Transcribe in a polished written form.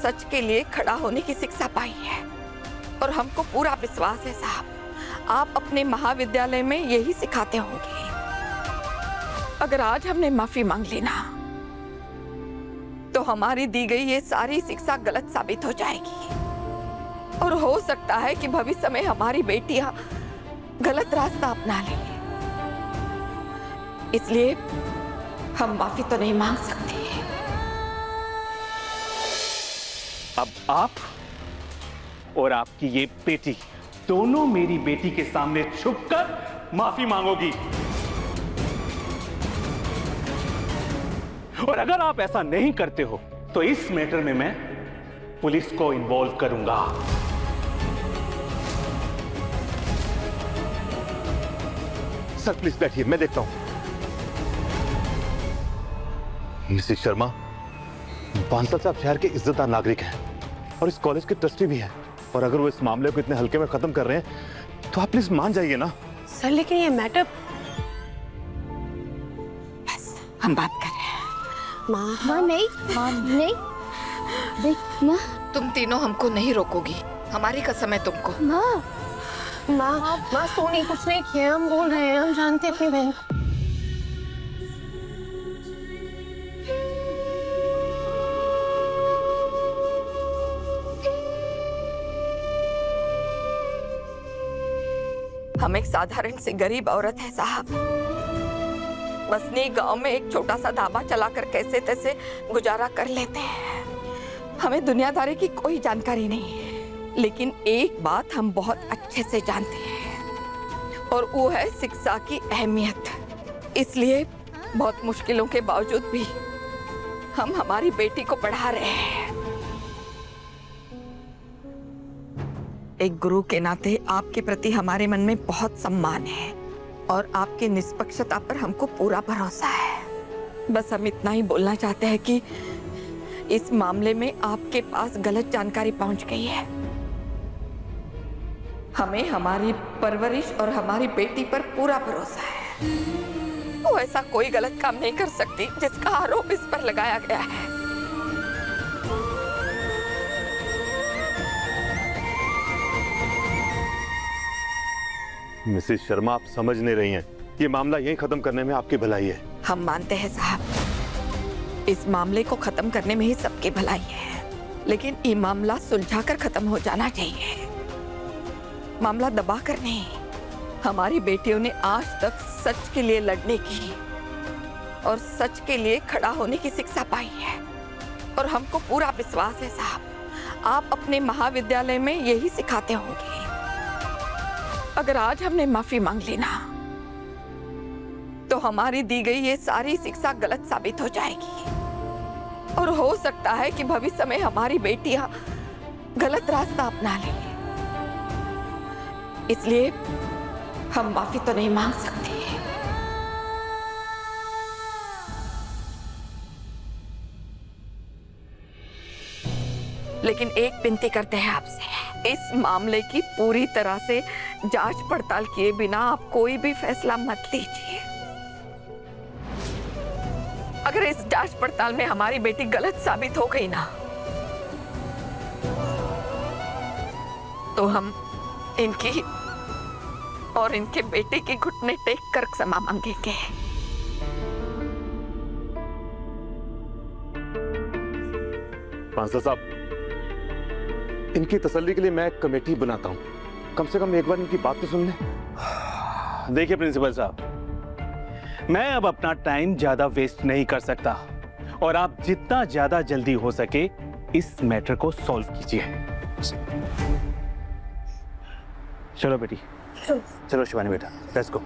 सच के लिए खड़ा होने की शिक्षा पाई है। और हमको पूरा विश्वास है साहब, आप अपने महाविद्यालय में यही सिखाते होंगे। अगर आज हमने माफी मांग ली ना, तो हमारी दी गई ये सारी शिक्षा गलत साबित हो जाएगी। और हो सकता है कि भविष्य में हमारी बेटियां गलत रास्ता अपना लेंगी। इसलिए हम माफी तो नहीं मांग सकते। अब आप और आपकी ये बेटी दोनों मेरी बेटी के सामने झुककर माफी मांगोगी। और अगर आप ऐसा नहीं करते हो तो इस मैटर में मैं पुलिस को इन्वॉल्व करूंगा। सर प्लीज बैठिए, मैं देखता हूं। मिसेस शर्मा, बांसल साहब शहर के इज्जतदार नागरिक हैं और इस कॉलेज के ट्रस्टी भी हैं। और अगर वो इस मामले को इतने हल्के में खत्म कर रहे हैं तो आप प्लीज मान जाइए ना। सर लेकिन ये मैटर, बस हम बात कर रहे हैं। माँ नहीं, नहीं, देख माँ, तुम तीनों हमको नहीं रोकोगी, हमारी कसम है तुमको। माँ, माँ सोनी कुछ नहीं किया, हम बोल रहे हैं, हम जानते हैं अपनी बहन को। हम एक साधारण सी गरीब औरत है साहब। बसनी गांव में एक छोटा सा ढाबा चलाकर कैसे तैसे गुजारा कर लेते हैं। हमें दुनियादारी की कोई जानकारी नहीं है, लेकिन एक बात हम बहुत अच्छे से जानते हैं और वो है शिक्षा की अहमियत। इसलिए बहुत मुश्किलों के बावजूद भी हम हमारी बेटी को पढ़ा रहे हैं। एक गुरु के नाते आपके प्रति हमारे मन में बहुत सम्मान है और आपकी निष्पक्षता पर हमको पूरा भरोसा है। बस हम इतना ही बोलना चाहते हैं कि इस मामले में आपके पास गलत जानकारी पहुंच गई है। हमें हमारी परवरिश और हमारी बेटी पर पूरा भरोसा है। वो ऐसा कोई गलत काम नहीं कर सकती जिसका आरोप इस पर लगाया गया है। मिसेस शर्मा, आप समझ नहीं रही हैं, ये मामला यहीं खत्म करने में आपकी भलाई है। हम मानते हैं साहब, इस मामले को खत्म करने में ही सबकी भलाई है, लेकिन ये मामला सुलझाकर खत्म हो जाना चाहिए, मामला दबाकर नहीं। हमारी बेटियों ने आज तक सच के लिए लड़ने की और सच के लिए खड़ा होने की शिक्षा पाई है। और हमको पूरा विश्वास है साहब, आप अपने महाविद्यालय में यही सिखाते होंगे। अगर आज हमने माफी मांग ली ना, तो हमारी दी गई ये सारी शिक्षा गलत साबित हो जाएगी। और हो सकता है कि भविष्य में हमारी बेटियां गलत रास्ता अपना लेंगी। इसलिए हम माफी तो नहीं मांग सकते। लेकिन एक विनती करते हैं आपसे, इस मामले की पूरी तरह से जांच पड़ताल किए बिना आप कोई भी फैसला मत लीजिए। अगर इस जांच पड़ताल में हमारी बेटी गलत साबित हो गई ना, तो हम इनकी और इनके बेटे के घुटने टेक कर क्षमा मांगेंगे। बांसल साहब, इनकी तसल्ली के लिए मैं एक कमेटी बनाता हूं, कम से कम एक बार इनकी बात तो सुन ले। देखिए प्रिंसिपल साहब, मैं अब अपना टाइम ज्यादा वेस्ट नहीं कर सकता और आप जितना ज्यादा जल्दी हो सके इस मैटर को सॉल्व कीजिए। चलो बेटी, चलो शिवानी बेटा, लेट्स गो।